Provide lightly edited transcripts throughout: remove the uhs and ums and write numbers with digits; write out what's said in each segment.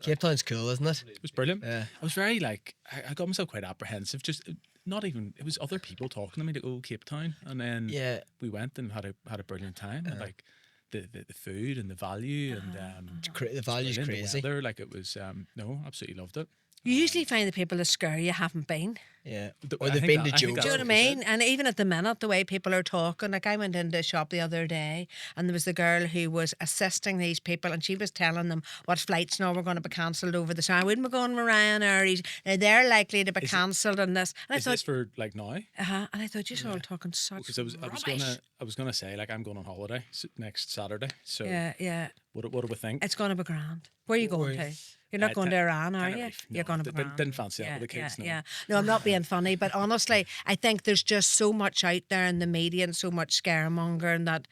Cape Town's cool, isn't it? It was brilliant. Yeah. I was very like, I got myself quite apprehensive. Just not even, it was other people talking to me to go Cape Town, and then we went and had a brilliant time. And like the food and the value and The value's crazy. The weather, like it was absolutely loved it. You usually find the people that scare you haven't been. Yeah. Or they've been to Joe. Do you know what I mean? And even at the minute, the way people are talking, like I went into a shop the other day and there was the girl who was assisting these people and she was telling them what flights now were going to be cancelled over the summer. I wouldn't be going with Ryanair. They're likely to be cancelled and this. And is this for like now? And I thought you're all talking such because I was gonna say, like, I'm going on holiday next Saturday. So yeah. What do we think? It's going to be grand. Where are you going to? You're not going to Iran, are you? You're going to be grand. Didn't fancy that with the kids. No, I'm not being funny, but honestly, I think there's just so much out there in the media and so much scaremongering that,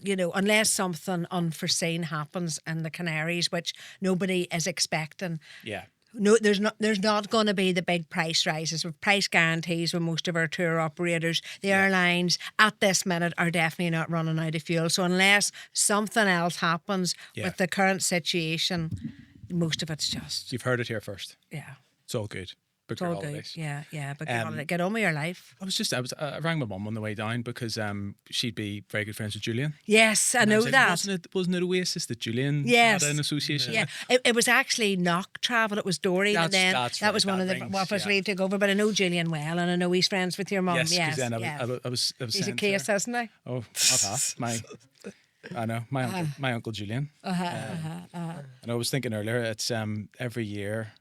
unless something unforeseen happens in the Canaries, which nobody is expecting. Yeah. No, there's not going to be the big price rises with price guarantees with most of our tour operators. The airlines at this minute are definitely not running out of fuel. So unless something else happens with the current situation, most of it's just... You've heard it here first. Yeah. It's all good. Book your holidays. Good. Yeah. Book your holiday. Get on with your life. I rang my mum on the way down because she'd be very good friends with Julian. Yes, I know that. Wasn't it Oasis that Julian had an association with? It was actually Knock Travel. It was Dory, and then that was one of the offers we took over. But I know Julian well, and I know he's friends with your mum. Yes, then I was he's a case, isn't he? Oh, not half. I know my uncle Julian. And I was thinking earlier, it's every year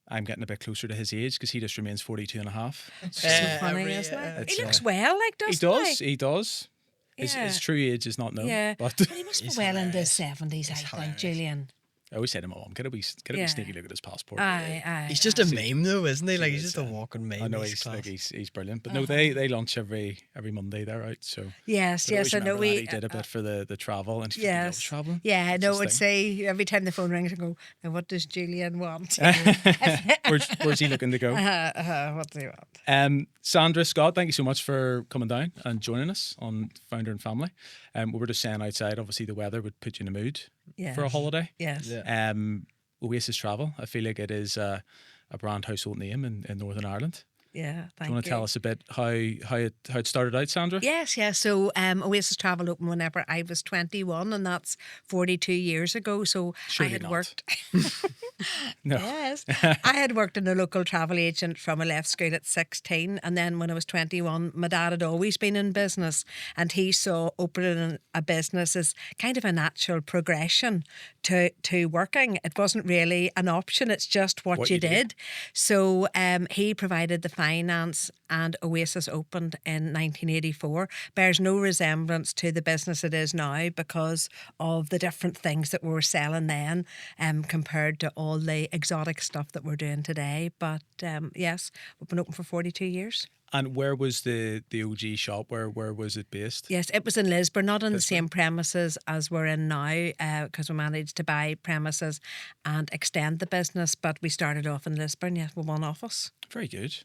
I'm getting a bit closer to his age because he just remains 42 and a half. It's so funny, isn't it? He looks well, like, doesn't he? He does. His true age is not known. Yeah, but he must be well into his 70s, I think, Julian. I always say to my mum, get a wee sneaky look at his passport. He's just a meme though, isn't he? Like, he's just a walking meme. I know he's brilliant. But no, they lunch every Monday. They're out. So yes, I know he did a bit for the travel, and he loves traveling. Yeah, I know. I would say every time the phone rings, I go, now what does Julian want? Where's he looking to go? What do you want? Sandra, Scott, thank you so much for coming down and joining us on Founder and Family. We were just saying outside, obviously the weather would put you in a mood for a holiday. Yes. Yeah. Oasis Travel, I feel like it is a brand household name in Northern Ireland. Yeah, thank you. Do you want to tell us a bit how it started out, Sandra? Yes. So Oasis Travel opened whenever I was 21, and that's 42 years ago. So Surely I had not. worked. No. Yes, I had worked in a local travel agent from I left school at 16, and then when I was 21, my dad had always been in business, and he saw opening a business as kind of a natural progression to working. It wasn't really an option; it's just what you did. So he provided the finance, and Oasis opened in 1984. Bears no resemblance to the business it is now because of the different things that we were selling then compared to all the exotic stuff that we're doing today. But yes, we've been open for 42 years. And where was the OG shop? Where was it based? Yes, it was in Lisburn, not on the same premises as we're in now, because we managed to buy premises and extend the business. But we started off in Lisburn, yes, with one office. Very good.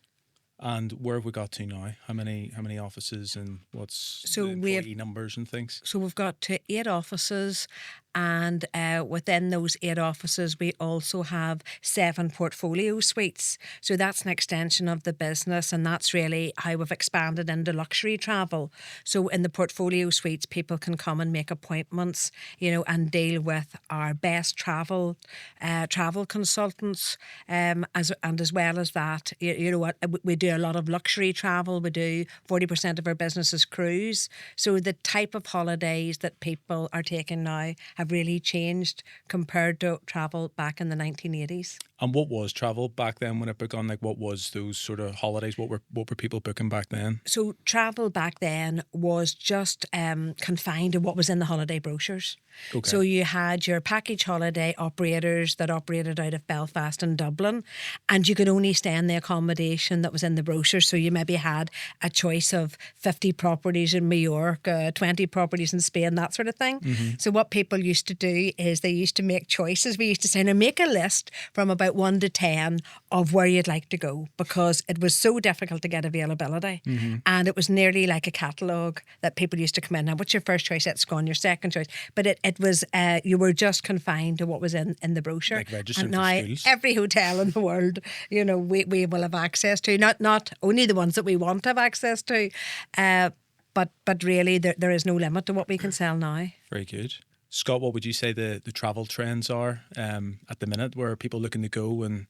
And where have we got to now? How many offices, and what's the employee numbers and things? So we've got to 8 offices, and within those 8 offices we also have 7 portfolio suites. So that's an extension of the business, and that's really how we've expanded into luxury travel. So in the portfolio suites, people can come and make appointments, and deal with our best travel consultants, as well as that, we do a lot of luxury travel. We do 40% of our business is cruise. So the type of holidays that people are taking now have really changed compared to travel back in the 1980s. And what was travel back then when it began? Like, what was those sort of holidays? What were people booking back then? So travel back then was just confined to what was in the holiday brochures. Okay. So you had your package holiday operators that operated out of Belfast and Dublin, and you could only stay in the accommodation that was in the brochure. So you maybe had a choice of 50 properties in Mallorca, 20 properties in Spain, that sort of thing. Mm-hmm. So what people used to do is they used to make choices. We used to say, now make a list from about 1 to 10 of where you'd like to go, because it was so difficult to get availability. And it was nearly like a catalogue that people used to come in. Now, what's your first choice? Let's go on your second choice. But it was, you were just confined to what was in the brochure. Like registering and now for schools. every hotel in the world, you know, we will have access to. Not only the ones that we want to have access to, but really there is no limit to what we can sell now. Very good. Scott, what would you say the travel trends are at the minute? Where are people looking to go, and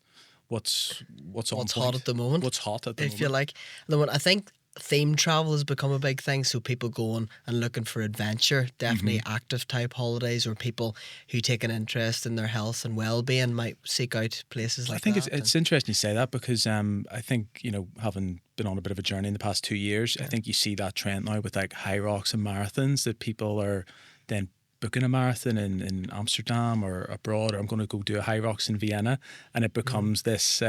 what's hot at the moment? What's hot at the moment? If you like, at the moment, I think themed travel has become a big thing. So people going and looking for adventure, definitely active type holidays, or people who take an interest in their health and well-being might seek out places like that. I think it's interesting you say that, because I think, you know, having been on a bit of a journey in the past 2 years, I think you see that trend now with like high rocks and marathons, that people are then booking a marathon in Amsterdam or abroad, or I'm going to go do a high rocks in Vienna, and it becomes this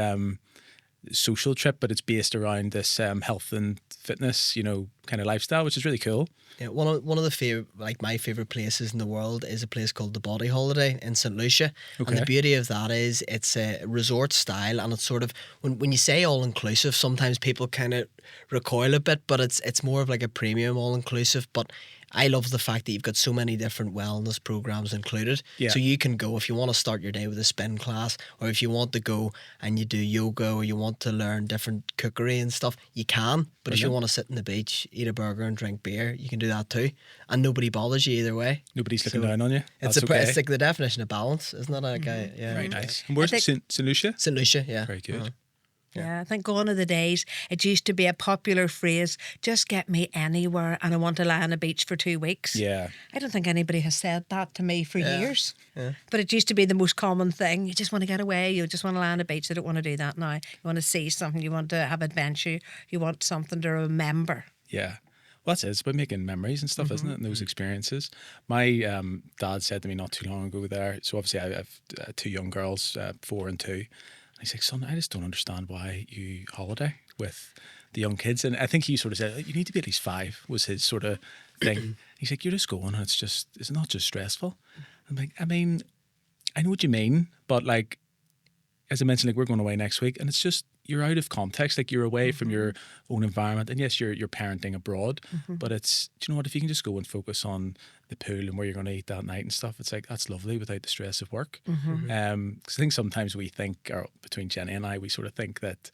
social trip, but it's based around this health and fitness, you know, kind of lifestyle, which is really cool. Yeah, one of the my favorite places in the world is a place called the Body Holiday in St. Lucia. Okay. And the beauty of that is it's a resort style, and it's sort of, when you say all inclusive, sometimes people kind of recoil a bit, but it's more of like a premium all inclusive. But I love the fact that you've got so many different wellness programs included. Yeah. So you can go, if you want to start your day with a spin class, or if you want to go and you do yoga, or you want to learn different cookery and stuff, you can. But if you want to sit on the beach, eat a burger and drink beer, you can do that too. And nobody bothers you either way. Nobody's looking down on you. It's it's like the definition of balance, isn't it? Like, yeah. Very nice. And where's St. Lucia? St. Lucia, yeah. Very good. Yeah, I think gone are the days. It used to be a popular phrase, just get me anywhere and I want to lie on a beach for 2 weeks. Yeah. I don't think anybody has said that to me for years. Yeah. But it used to be the most common thing. You just want to get away. You just want to lie on a beach. I don't want to do that now. You want to see something. You want to have adventure. You want something to remember. Yeah. Well, that's it. It's about making memories and stuff, isn't it? And those experiences. My dad said to me not too long ago there, so obviously I have 2 young girls, 4 and 2. He's like, son, I just don't understand why you holiday with the young kids. And I think he sort of said, you need to be at least 5 was his sort of thing. He's like, you're just going, and it's not just stressful. I'm like, I mean, I know what you mean, but like, as I mentioned, like we're going away next week, and it's just, you're out of context. Like you're away from your own environment, and yes, you're parenting abroad, but it's, do you know what, if you can just go and focus on the pool and where you're going to eat that night and stuff, it's like, that's lovely without the stress of work. Because I think sometimes we think, or between Jenny and I, we sort of think that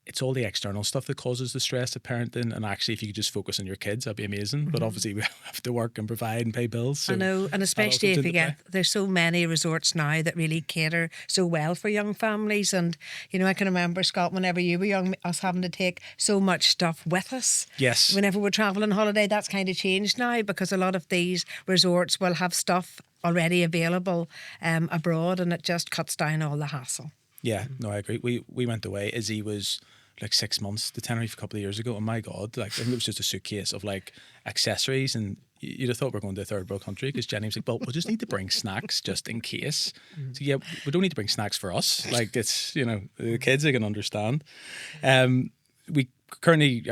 it's all the external stuff that causes the stress of parenting, and actually if you could just focus on your kids, that'd be amazing. But obviously we have to work and provide and pay bills, so I know, and especially if you get, there's so many resorts now that really cater so well for young families. And you know, I can remember, Scott, whenever you were young, us having to take so much stuff with us. Yes. Whenever we're traveling holiday, that's kind of changed now, because a lot of these resorts will have stuff already available abroad, and it just cuts down all the hassle. Yeah, no, I agree. We went away. Izzy was like 6 months to Tenerife a couple of years ago, and my God, like I think it was just a suitcase of like accessories, and you'd have thought we were going to a third world country, because Jenny was like, well, we'll just need to bring snacks just in case. So yeah, we don't need to bring snacks for us. Like it's, you know, the kids, they can understand. We currently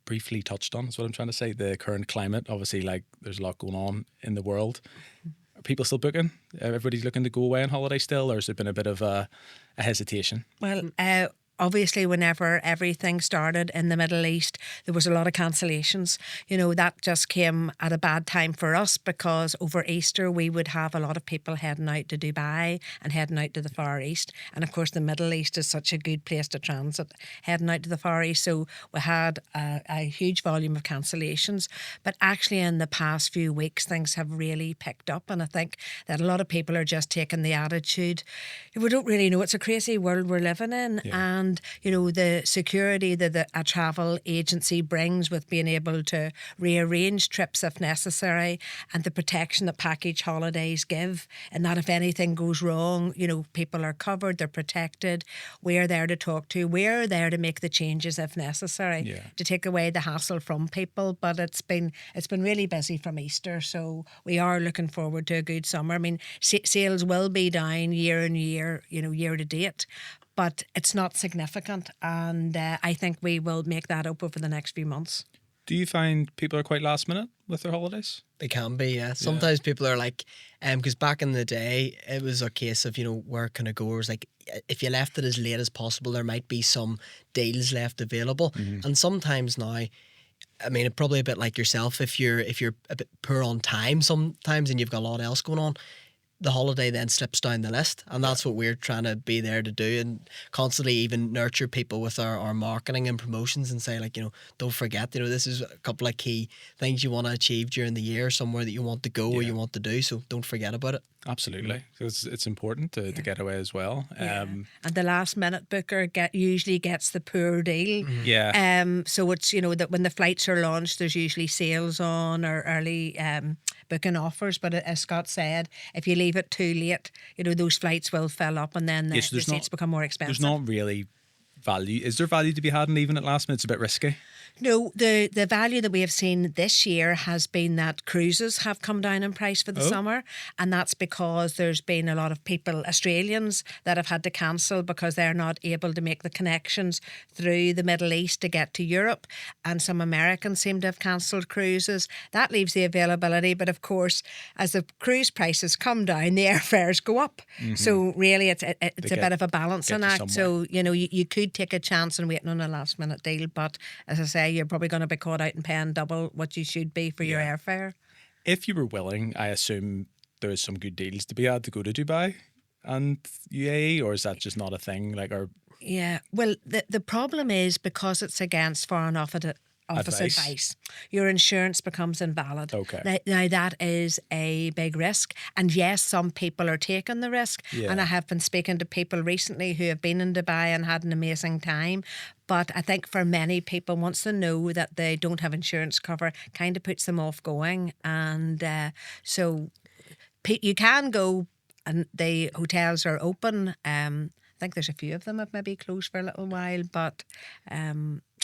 briefly touched on, is what I'm trying to say, the current climate. Obviously, like there's a lot going on in the world. Are people still booking? Everybody's looking to go away on holiday still, or has there been a bit of a hesitation? Well, obviously, whenever everything started in the Middle East, there was a lot of cancellations. You know, that just came at a bad time for us, because over Easter we would have a lot of people heading out to Dubai and heading out to the Far East. And of course, the Middle East is such a good place to transit, heading out to the Far East. So we had a huge volume of cancellations. But actually, in the past few weeks, things have really picked up. And I think that a lot of people are just taking the attitude, we don't really know. It's a crazy world we're living in. Yeah. And, you know, the security that a travel agency brings with being able to rearrange trips if necessary, and the protection that package holidays give, and that if anything goes wrong, you know, people are covered, they're protected. We're there to talk to. We're there to make the changes if necessary, to take away the hassle from people. But it's been really busy from Easter, so we are looking forward to a good summer. I mean, sales will be down year on year, you know, year to date, but it's not significant, and I think we will make that up over the next few months. Do you find people are quite last minute with their holidays? They can be, yeah. Sometimes people are like, because back in the day, it was a case of, where can I go? It was like, if you left it as late as possible, there might be some deals left available. And sometimes now, I mean, probably a bit like yourself, if you're a bit poor on time sometimes and you've got a lot else going on, the holiday then slips down the list, and that's what we're trying to be there to do, and constantly even nurture people with our marketing and promotions, and say, like, don't forget, this is a couple of key things you want to achieve during the year, somewhere that you want to go or you want to do, so don't forget about it. Absolutely. It's important to get away as well. And the last minute booker usually gets the poor deal. So it's, that when the flights are launched, there's usually sales on or early booking offers. But as Scott said, if you leave it too late, those flights will fill up, and then the seats become more expensive. There's not really value. Is there value to be had in leaving it last minute? It's a bit risky. No, the value that we have seen this year has been that cruises have come down in price for the summer, and that's because there's been a lot of people, Australians, that have had to cancel because they're not able to make the connections through the Middle East to get to Europe, and some Americans seem to have cancelled cruises. That leaves the availability, but of course, as the cruise prices come down, the airfares go up. So really, it's a bit of a balancing act. So, you could take a chance on waiting on a last minute deal, but as I say, you're probably going to be caught out and paying double what you should be for your airfare. If you were willing, I assume there's some good deals to be had to go to Dubai and UAE, or is that just not a thing? Yeah, well, the problem is because it's against foreign office advice, your insurance becomes invalid. Okay. Now that is a big risk, and yes, some people are taking the risk, and I have been speaking to people recently who have been in Dubai and had an amazing time, but I think for many people, once they know that they don't have insurance cover, kind of puts them off going, and so you can go, and the hotels are open. I think there's a few of them have maybe closed for a little while, but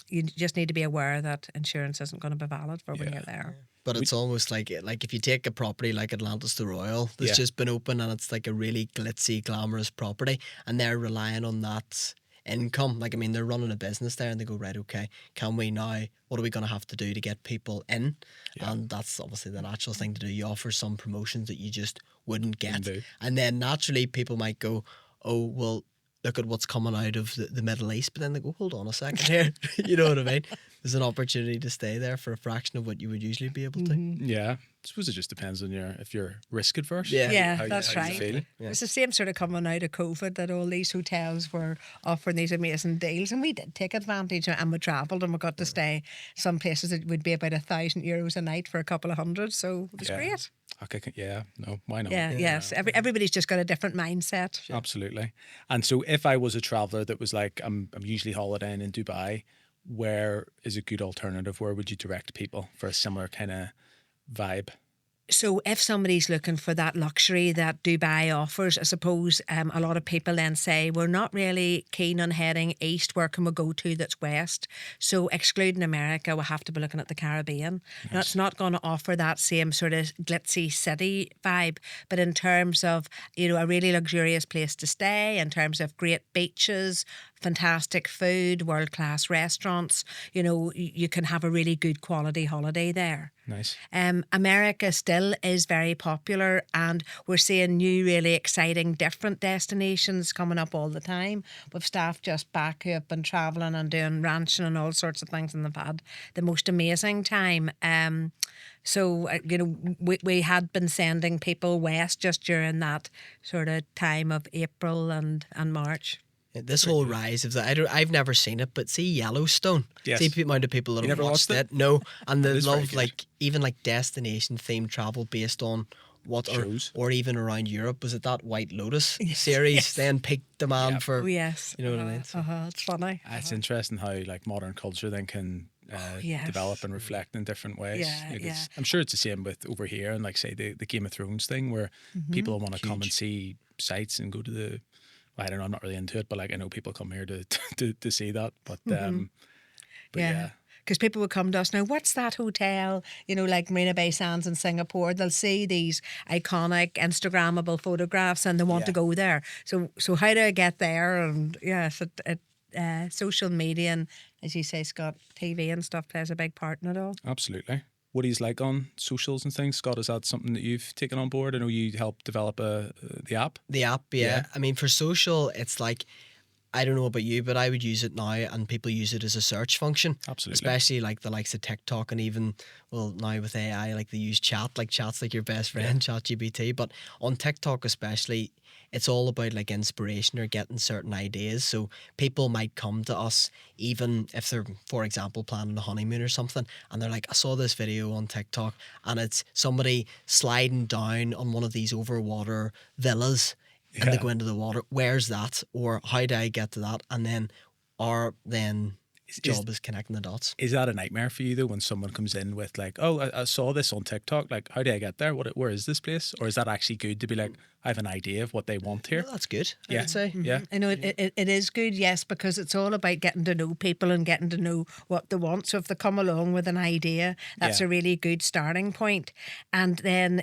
you just need to be aware that insurance isn't going to be valid for when you're there. But it's almost like if you take a property like Atlantis the Royal that's just been open, and it's like a really glitzy, glamorous property, and they're relying on that income. Like, I mean, they're running a business there, and they go, right, okay, can we now, what are we going to have to do to get people in? And that's obviously the natural thing to do. You offer some promotions that you just wouldn't get. And then naturally people might go, oh, well, look at what's coming out of the Middle East, but then they go, hold on a second here. You know what I mean? There's an opportunity to stay there for a fraction of what you would usually be able to. Yeah. I suppose it just depends on if you're risk adverse. Yeah, that's right. You feel. It's the same sort of coming out of COVID that all these hotels were offering these amazing deals, and we did take advantage, and we travelled, and we got to stay some places that would be about €1,000 a night for a couple of hundred, so it was great. Okay, no, why not? Yes. Everybody's just got a different mindset. Absolutely. And so if I was a traveller that was like, I'm usually holidaying in Dubai, where is a good alternative? Where would you direct people for a similar kind of vibe? So if somebody's looking for that luxury that Dubai offers, I suppose a lot of people then say, we're not really keen on heading east. Where can we go to that's west? So excluding America, we'll have to be looking at the Caribbean. Now, it's not going to offer that same sort of glitzy city vibe, but in terms of, a really luxurious place to stay, in terms of great beaches, fantastic food, world-class restaurants, you can have a really good quality holiday there. Nice. America still is very popular, and we're seeing new, really exciting, different destinations coming up all the time. We've staff just back who have been travelling and doing ranching and all sorts of things, and they've had the most amazing time. So, we had been sending people west just during that sort of time of April and March. This whole rise of I've never seen it, but see Yellowstone. Yes. See the amount of people that have watched it. No, and they love even destination themed travel based on what or even around Europe. Was it that White Lotus series? Then peaked demand for. Oh, yes. You know what I mean? It's funny. It's interesting how modern culture then can develop and reflect in different ways. I'm sure it's the same with over here and say the Game of Thrones thing, where people want to come and see sites and go to the. I don't know, I'm not really into it, but I know people come here to see that. But yeah. Because people would come to us now, what's that hotel? Like Marina Bay Sands in Singapore. They'll see these iconic Instagrammable photographs and they want to go there. So how do I get there? And yes, social media and as you say, Scott, TV and stuff plays a big part in it all. Absolutely. What he's like on socials and things, Scott, is that something that you've taken on board? I know you helped develop the app. The app, yeah. I mean, for social, it's like, I don't know about you, but I would use it now, and people use it as a search function. Absolutely. Especially like the likes of TikTok, and even, well, now with AI, like they use chat's like your best friend, ChatGPT. But on TikTok especially, it's all about like inspiration or getting certain ideas. So people might come to us, even if they're, for example, planning a honeymoon or something, and they're like, I saw this video on TikTok, and it's somebody sliding down on one of these overwater villas, and they go into the water. Where's that? Or how do I get to that? And then our job is connecting the dots. Is that a nightmare for you though, when someone comes in with like, oh, I saw this on TikTok, like, how do I get there? Where is this place? Or is that actually good to be like, I have an idea of what they want here? Well, that's good, I Yeah. would say. Yeah. I know it is good, yes, because it's all about getting to know people and getting to know what they want. So if they come along with an idea, that's Yeah. a really good starting point. And then,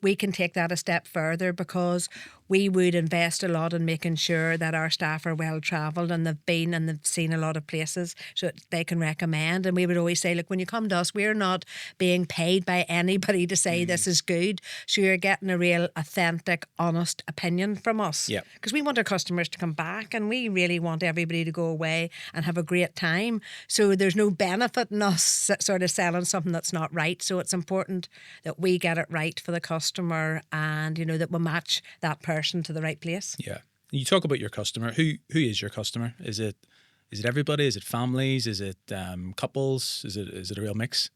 we can take that a step further, because we would invest a lot in making sure that our staff are well travelled and they've been and they've seen a lot of places so that they can recommend. And we would always say, look, when you come to us, we're not being paid by anybody to say this is good. So you're getting a real authentic, honest opinion from us. Yeah. Because we want our customers to come back, and we really want everybody to go away and have a great time. So there's no benefit in us sort of selling something that's not right. So it's important that we get it right for the customer, and that we match that person to the right place. Yeah. You talk about your customer. Who is your customer? Is it everybody? Is it families? Is it couples? Is it a real mix?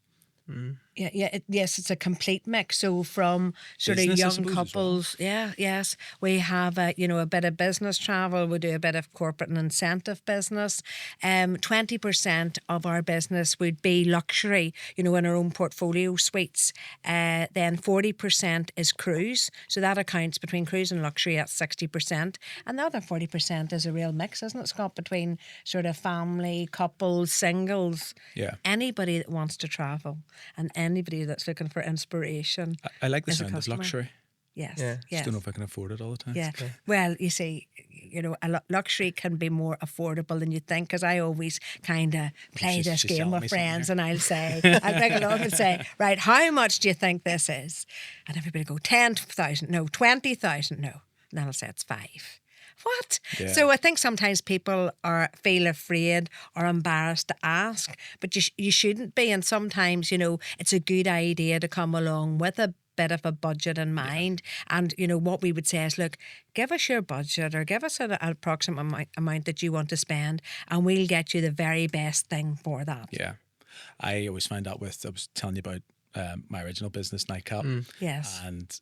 Yes, it's a complete mix. So from sort Business, I of young suppose, as couples, yes, we have a bit of business travel. We do a bit of corporate and incentive business. 20% of our business would be luxury, in our own portfolio suites. Then 40% is cruise. So that accounts between cruise and luxury at 60%. And the other 40% is a real mix, isn't it, Scott, between sort of family, couples, singles, anybody that wants to travel. And anybody that's looking for inspiration. I like the as a sound of customer. luxury. Yes. Yeah. Just don't know if I can afford it all the time. Yeah. Well, you see, luxury can be more affordable than you think, because I always kind of play this she's game selling me with something friends, here. and I'll bring along and say, right, how much do you think this is? And everybody go, 10,000, no, 20,000, no. And then I'll say it's 5. What? Yeah. So I think sometimes people feel afraid or embarrassed to ask, but you shouldn't be. And sometimes, it's a good idea to come along with a bit of a budget in mind. And, what we would say is, look, give us your budget, or give us an approximate amount that you want to spend, and we'll get you the very best thing for that. Yeah. I always find that I was telling you about my original business, Nightcap. Yes. And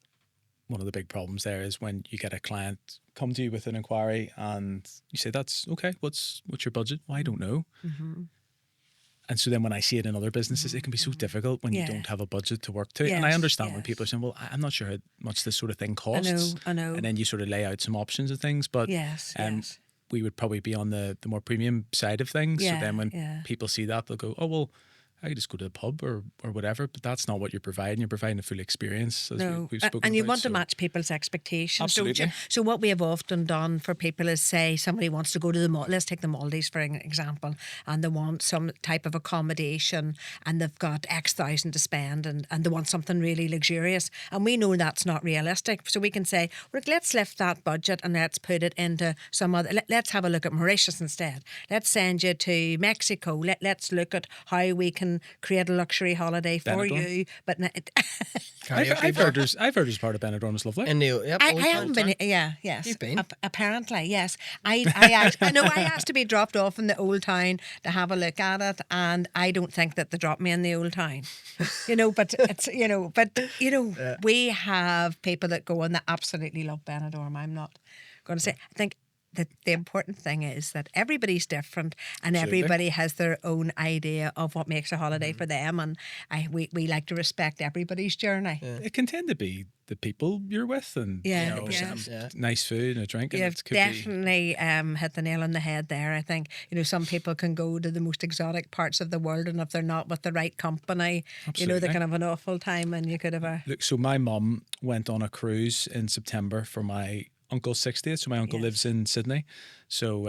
one of the big problems there is when you get a client come to you with an inquiry and you say, that's okay, what's your budget? Well, I don't know. Mm-hmm. And so then when I see it in other businesses, it can be so difficult when you don't have a budget to work to. And I understand when people are saying, well, I'm not sure how much this sort of thing costs. I know. And then you sort of lay out some options and things. But Yes. we would probably be on the more premium side of things. Yeah, so then when people see that, they'll go, oh, well, I could just go to the pub or whatever, but that's not what you're providing. You're providing a full experience, as we've spoken and you about, want to match people's expectations, don't Absolutely. you? So what we have often done for people is, say somebody wants to go to the mall. Let's take the Maldives for an example, and they want some type of accommodation, and they've got X thousand to spend, and they want something really luxurious, and we know that's not realistic. So we can say, well, let's lift that budget and let's put it into some other. Let's have a look at Mauritius instead. Let's send you to Mexico. Let's look at how we can create a luxury holiday for Benidorm. you. But I've heard there's part of Benidorm is lovely. In the, yep, I old haven't town. been. Yes. You've been? Apparently, yes. I asked to be dropped off in the old town to have a look at it, and I don't think that they dropped me in the old town. But it's we have people that go and that absolutely love Benidorm. I'm not going to say. I think that the important thing is that everybody's different, and Absolutely. everybody has their own idea of what makes a holiday for them, and we like to respect everybody's journey. It can tend to be the people you're with, and Yeah, nice food and a drink. And You've it could definitely hit the nail on the head there. I think, some people can go to the most exotic parts of the world, and if they're not with the right company, Absolutely. they can have an awful time, and you could have a... Look, so my mum went on a cruise in September for my uncle's 60th. So my uncle lives in Sydney. So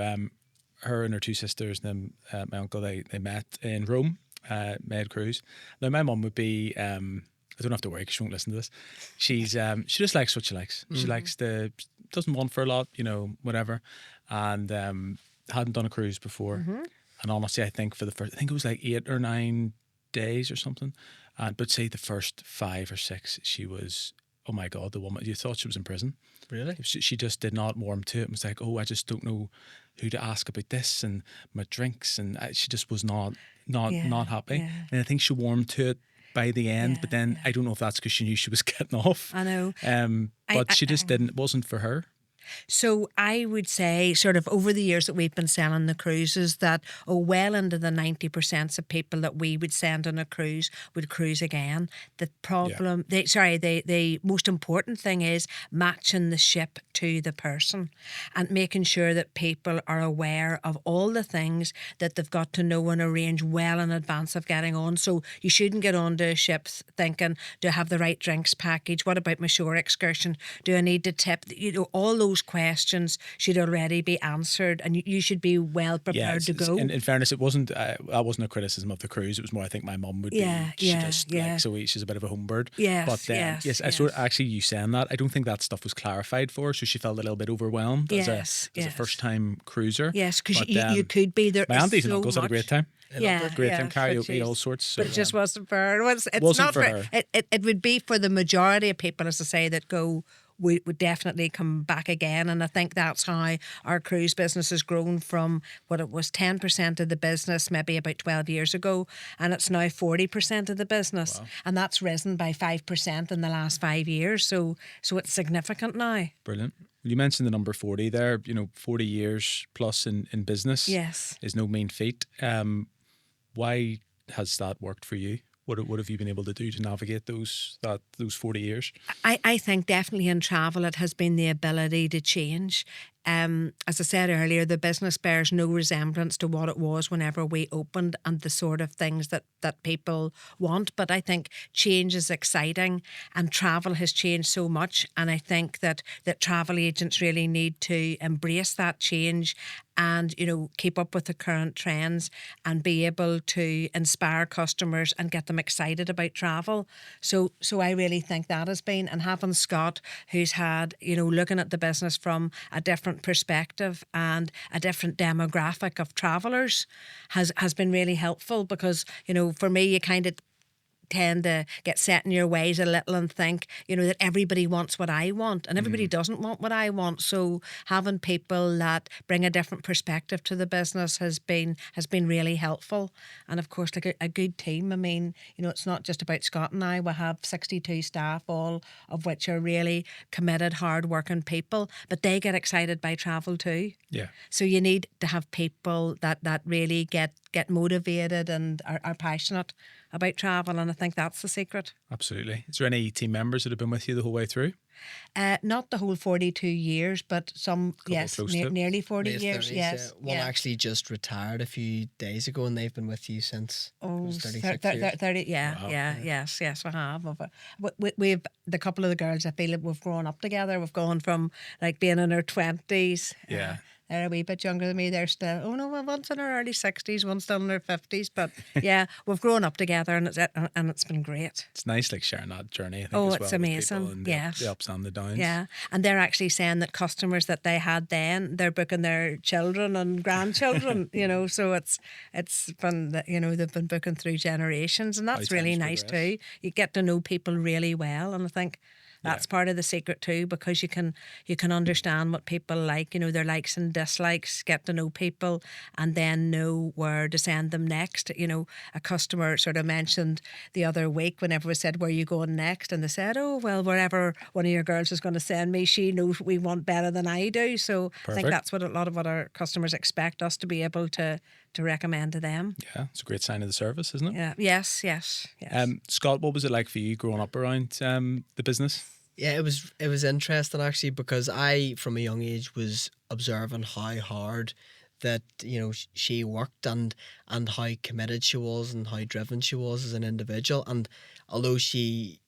her and her two sisters, and then my uncle, they met in Rome, Med cruise. Now my mum would be, I don't have to worry because she won't listen to this. She just likes what she likes. She likes doesn't want for a lot, whatever. And hadn't done a cruise before. And honestly, I think I think it was like 8 or 9 days or something. But say the first 5 or 6, she was, oh my God, the woman, you thought she was in prison. Really? She just did not warm to it. It was like, oh, I just don't know who to ask about this and my drinks. And she just was not happy. Yeah. And I think she warmed to it by the end. Yeah, but then I don't know if that's because she knew she was getting off. I know. But she just didn't, it wasn't for her. So I would say sort of over the years that we've been selling the cruises that well into the 90% of people that we would send on a cruise would cruise again. The problem, the most important thing is matching the ship to the person and making sure that people are aware of all the things that they've got to know and arrange well in advance of getting on. So you shouldn't get onto a ship thinking, do I have the right drinks package? What about my shore excursion? Do I need to tip? All those questions should already be answered, and you should be well prepared to go. In fairness, it wasn't. That wasn't a criticism of the cruise. It was more, I think, my mum would be. She's a bit of a home bird. Yes, but yes. I sort of, actually, you saying that, I don't think that stuff was clarified for her, so she felt a little bit overwhelmed as a first time cruiser. Yes, because you could be there. My aunties and so uncles had a great time. Great time, karaoke, all sorts. But it just wasn't for her. It's wasn't not for her. It would be for the majority of people, as I say, that go. We would definitely come back again. And I think that's how our cruise business has grown from what it was 10% of the business maybe about 12 years ago. And it's now 40% of the business. Wow. And that's risen by 5% in the last 5 years. So it's significant now. Brilliant. You mentioned the number 40 there, 40 years plus in business. Yes. Is no mean feat. Why has that worked for you? What have you been able to do to navigate those 40 years? I think definitely in travel it has been the ability to change. As I said earlier, the business bears no resemblance to what it was whenever we opened and the sort of things that people want. But I think change is exciting and travel has changed so much. And I think that travel agents really need to embrace that change and, keep up with the current trends and be able to inspire customers and get them excited about travel. So I really think that has been, and having Scott, who's had, looking at the business from a different perspective and a different demographic of travellers has been really helpful because, for me, you kind of tend to get set in your ways a little and think, that everybody wants what I want and everybody doesn't want what I want. So having people that bring a different perspective to the business has been really helpful. And of course, like a good team. I mean, it's not just about Scott and I. We have 62 staff, all of which are really committed, hard-working people, but they get excited by travel too. Yeah. So you need to have people that really get motivated and are passionate about travel, and I think that's the secret. Absolutely. Is there any team members that have been with you the whole way through? Not the whole 42 years, but some, yes, nearly 40 years, 30s, yes. One actually just retired a few days ago and they've been with you since 36 years. 30, Wow. yes, we have. We've, the couple of the girls, I feel like we've grown up together. We've gone from like being in our 20s. Yeah. They're a wee bit younger than me. They're still, one's in her early 60s, one's still in her 50s. But yeah, we've grown up together and it's been great. It's nice sharing that journey, I think, as well. It's amazing. And yes. The ups and the downs. Yeah. And they're actually saying that customers that they had then, they're booking their children and grandchildren, so it's fun that, they've been booking through generations. And that's really nice too. You get to know people really well. And I think that's part of the secret too, because you can understand what people like, their likes and dislikes, get to know people and then know where to send them next. A customer sort of mentioned the other week whenever we said, where are you going next? And they said, wherever one of your girls is going to send me, she knows what we want better than I do. So perfect. I think that's what a lot of what our customers expect us to be able to recommend to them. Yeah, it's a great sign of the service, isn't it? Yeah. Yes. Scott, what was it like for you growing up around the business? Yeah, it was interesting actually, because I, from a young age, was observing how hard that she worked and how committed she was and how driven she was as an individual. And although she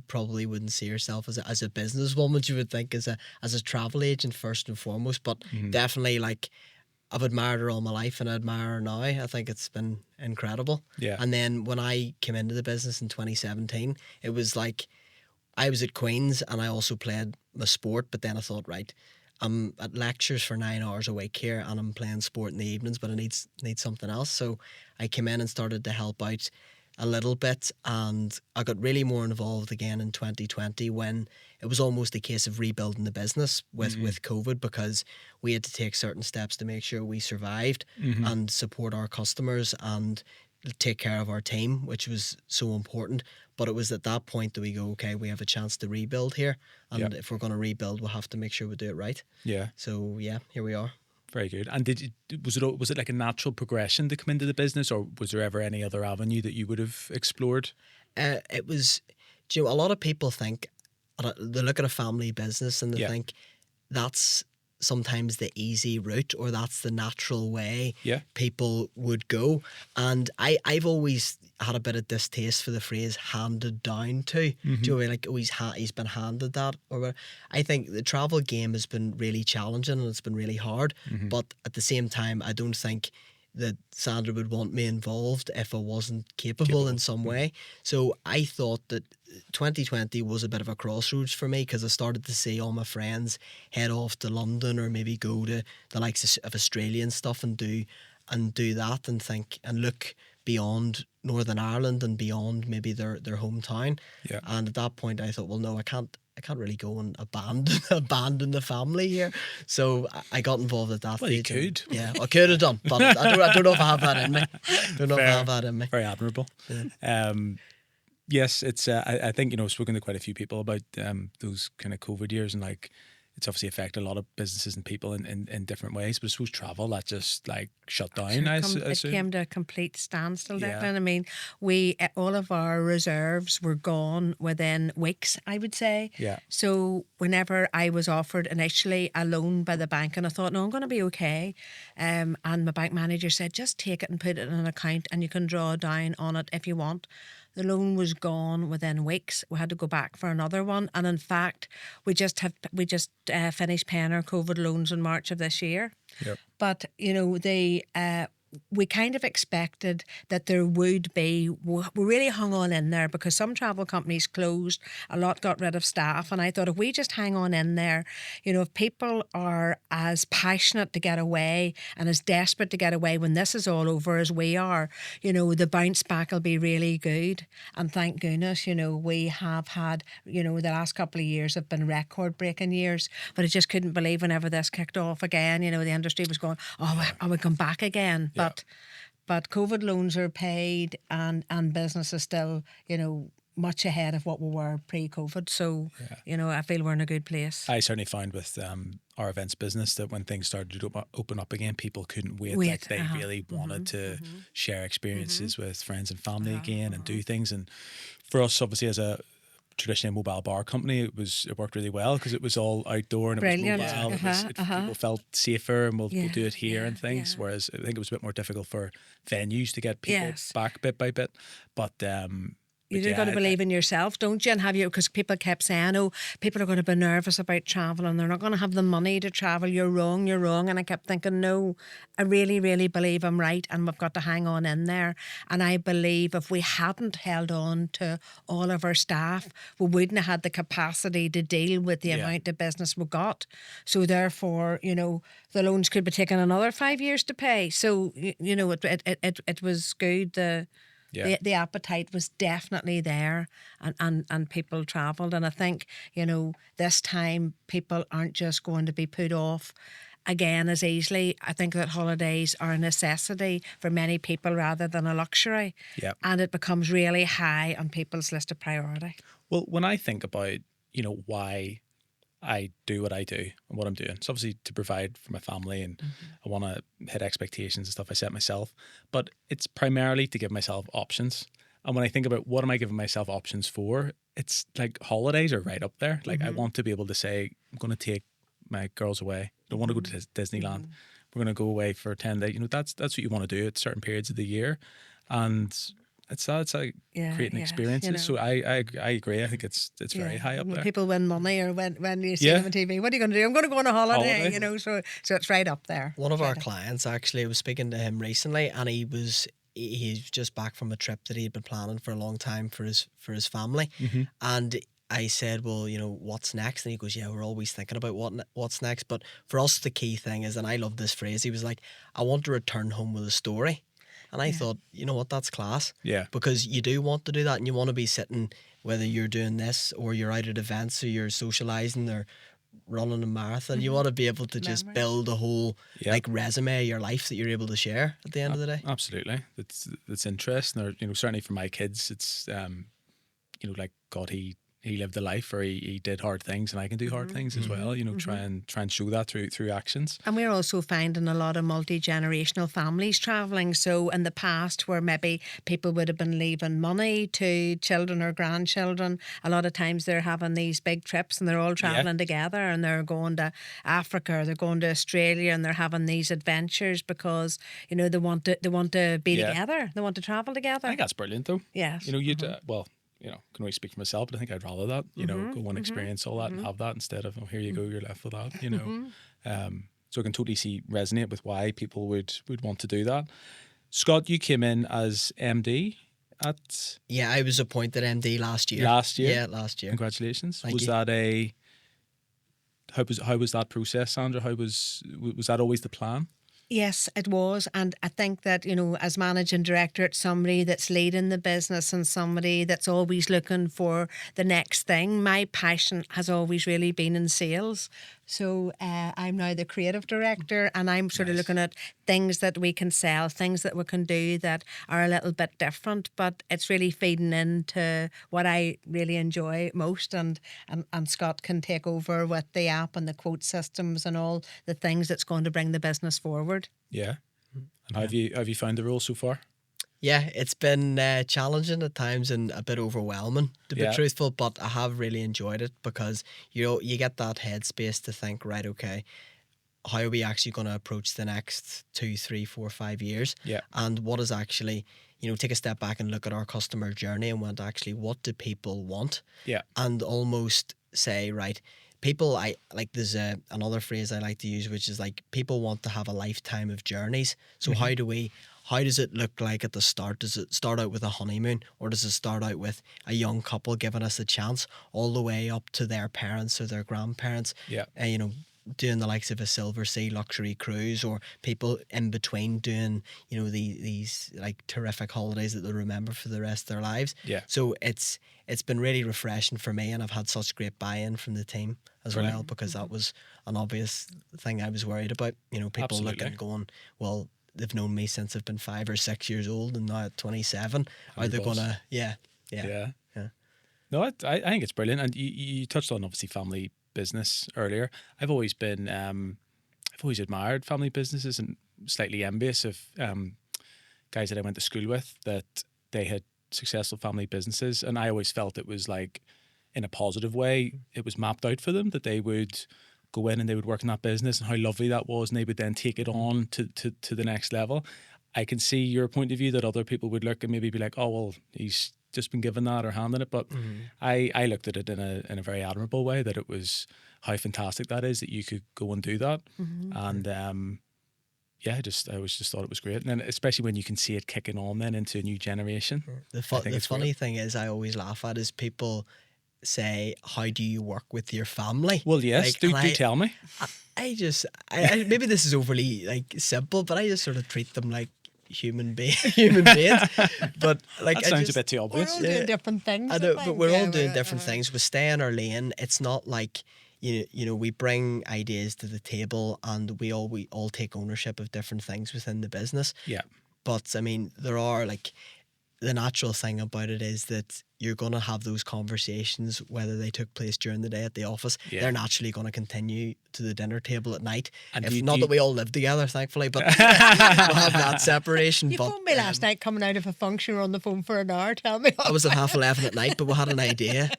probably wouldn't see herself as a businesswoman, she would think as a travel agent first and foremost, but definitely I've admired her all my life and I admire her now. I think it's been incredible. Yeah. And then when I came into the business in 2017, it was like I was at Queen's and I also played my sport, but then I thought, right, I'm at lectures for 9 hours a week here and I'm playing sport in the evenings, but I need something else. So I came in and started to help out a little bit, and I got really more involved again in 2020 when it was almost a case of rebuilding the business with COVID, because we had to take certain steps to make sure we survived and support our customers and take care of our team, which was so important. But it was at that point that we go, okay, we have a chance to rebuild here, and if we're going to rebuild, we'll have to make sure we do it right. Yeah. So yeah, here we are. Very good. And was it like a natural progression to come into the business, or was there ever any other avenue that you would have explored? It was, you know, a lot of people think, they look at a family business and they think that's sometimes the easy route, or that's the natural way people would go. And I've always had a bit of distaste for the phrase handed down to. Do you know, like, oh, he's been handed that. Or I think the travel game has been really challenging and it's been really hard. But at the same time, I don't think that Sandra would want me involved if I wasn't capable in some way. So I thought that 2020 was a bit of a crossroads for me, because I started to see all my friends head off to London or maybe go to the likes of Australian stuff and do that and think and look beyond Northern Ireland and beyond maybe their hometown. Yeah. And at that point I thought, well, no, I can't really go and abandon the family here. So I got involved at that stage. Well, you could. Yeah, I could have done, but I don't know if I have that in me. Don't know if I have that in me. Very admirable. Yeah. Yes, it's. I think, you know, I've spoken to quite a few people about those kind of COVID years, and like, it's obviously affected a lot of businesses and people in different ways. But I suppose travel, that just like shut down. It came to a complete standstill, Declan. I mean, all of our reserves were gone within weeks, I would say. Yeah. So whenever I was offered initially a loan by the bank, and I thought, no, I'm going to be okay. And my bank manager said, just take it and put it in an account and you can draw down on it if you want. The loan was gone within weeks. We had to go back for another one. And in fact, we just finished paying our COVID loans in March of this year. Yep. But, you know, we kind of expected that there would be, we really hung on in there because some travel companies closed, a lot got rid of staff. And I thought, if we just hang on in there, you know, if people are as passionate to get away and as desperate to get away when this is all over as we are, you know, the bounce back will be really good. And thank goodness, you know, we have had, you know, the last couple of years have been record breaking years, but I just couldn't believe whenever this kicked off again, you know, the industry was going, oh, are we come back again? But COVID loans are paid and business is still, you know, much ahead of what we were pre-COVID. So, you know, I feel we're in a good place. I certainly found with our events business that when things started to open up again, people couldn't wait. Like they really wanted to share experiences with friends and family again and do things. And for us, obviously, as a traditionally mobile bar company, it worked really well because it was all outdoor and Brilliant. it was mobile. People felt safer and we'll do it here and things. Whereas I think it was a bit more difficult for venues to get people back bit by bit. But You've got to believe in yourself, don't you? And have you, because people kept saying, oh, people are going to be nervous about travel and they're not going to have the money to travel. You're wrong. And I kept thinking, no, I really, really believe I'm right and we've got to hang on in there. And I believe if we hadn't held on to all of our staff, we wouldn't have had the capacity to deal with the amount of business we got. So therefore, you know, the loans could be taking another 5 years to pay. So, you know, it was good. The appetite was definitely there and people travelled. And I think, you know, this time people aren't just going to be put off again as easily. I think that holidays are a necessity for many people rather than a luxury. Yep. And it becomes really high on people's list of priority. Well, when I think about, you know, why I do what I do and what I'm doing, it's obviously to provide for my family and I want to hit expectations and stuff I set myself, but it's primarily to give myself options. And when I think about what am I giving myself options for, it's like holidays are right up there. Like I want to be able to say, I'm going to take my girls away. I don't want to go to Disneyland. We're going to go away for 10 days. You know, that's what you want to do at certain periods of the year. And It's like Yeah, creating yes, experiences. So I agree. I think it's very high up when there. people win money, or when you see them on TV, what are you going to do? I'm going to go on a holiday. So it's right up there. One of our clients, actually, I was speaking to him recently, and he's just back from a trip that he'd been planning for a long time for his family. And I said, well, what's next? And he goes, yeah, we're always thinking about what's next. But for us, the key thing is, and I love this phrase, he was like, I want to return home with a story. And I thought, you know what, that's class. Yeah. Because you do want to do that, and you want to be sitting, whether you're doing this or you're out at events or you're socialising or running a marathon, you want to be able to just build a whole resume of your life that you're able to share at the end of the day. Absolutely. That's interesting. Or, certainly for my kids, it's, like, God, he lived a life, or he did hard things, and I can do hard things as well. Try and show that through actions. And we're also finding a lot of multi-generational families travelling. So in the past, where maybe people would have been leaving money to children or grandchildren, a lot of times they're having these big trips and they're all travelling together, and they're going to Africa, or they're going to Australia, and they're having these adventures because they want to be together. They want to travel together. I think that's brilliant, though. Yes. You'd can only speak for myself, but I think I'd rather that, go and experience all that and have that, instead of, here you go, you're left with that, So I can totally resonate with why people would want to do that. Scott, you came in as MD at... Yeah, I was appointed MD last year. Yeah, last year. Congratulations. Thank was you. That how was that process, Sandra? How was that always the plan? Yes, it was. And I think that, as managing director, it's somebody that's leading the business and somebody that's always looking for the next thing. My passion has always really been in sales. So I'm now the creative director, and I'm sort of looking at things that we can sell, things that we can do that are a little bit different, but it's really feeding into what I really enjoy most. And Scott can take over with the app and the quote systems and all the things that's going to bring the business forward. Yeah. And how have you found the role so far? Yeah, it's been challenging at times and a bit overwhelming, to be truthful, but I have really enjoyed it, because you get that headspace to think, right, okay, how are we actually going to approach the next 2, 3, 4, 5 years? Yeah. And what is actually, take a step back and look at our customer journey and what do people want? Yeah. And almost say, right, people, there's another phrase I like to use, which is like, people want to have a lifetime of journeys. So how does it look like at the start? Does it start out with a honeymoon, or does it start out with a young couple giving us a chance, all the way up to their parents or their grandparents? Yeah. Doing the likes of a Silver Sea luxury cruise, or people in between doing, these like terrific holidays that they'll remember for the rest of their lives. Yeah. So it's been really refreshing for me, and I've had such great buy-in from the team as well, because that was an obvious thing I was worried about. People looking, going, well, they've known me since I've been 5 or 6 years old, and now at 27, are they gonna? Yeah. No, I think it's brilliant, and you touched on obviously family business earlier. I've always admired family businesses, and slightly envious of guys that I went to school with that they had successful family businesses, and I always felt it was like, in a positive way, it was mapped out for them, that they would go in and they would work in that business, and how lovely that was, and they would then take it on to the next level. I can see your point of view, that other people would look and maybe be like, oh, well, he's just been given that or handing it, but I looked at it in a very admirable way, that it was how fantastic that is, that you could go and do that. And I always just thought it was great, and then especially when you can see it kicking on then into a new generation. The funny thing is, I always laugh at, is people say, how do you work with your family? Well, yes, do tell me. I maybe this is overly simple, but I just sort of treat them like human beings. But that sounds a bit too obvious. We're all doing different things. I know, but we're all doing different things. We stay in our lane. It's not like we bring ideas to the table, and we all take ownership of different things within the business. Yeah. But I mean, there are the natural thing about it is that you're going to have those conversations, whether they took place during the day at the office. Yeah. They're naturally going to continue to the dinner table at night. And Not that we all live together, thankfully, but we'll have that separation. You but, phoned me last night coming out of a function, on the phone for an hour. Tell me. I was at 11:30 at night, but we had an idea.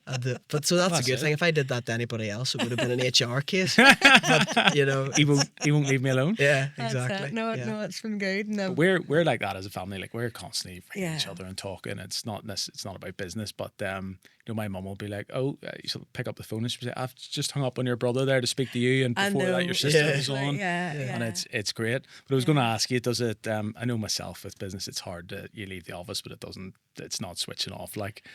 But so that's a good it. thing. If I did that to anybody else, it would have been an HR case. But, you know, He won't leave me alone. yeah, That's exactly. it. No, it's been good. No. We're like that as a family. Like, we're constantly ringing each Yeah. other and talking. It's not about business, but you know, my mum will be like, "Oh, she'll pick up the phone and she'll say, I've just hung up on your brother there to speak to you, and I before that know. your sister Yeah. was on." Yeah. And it's great. But I was going to ask you, does it? I know myself with business, it's hard to you leave the office, but it's not switching off. Like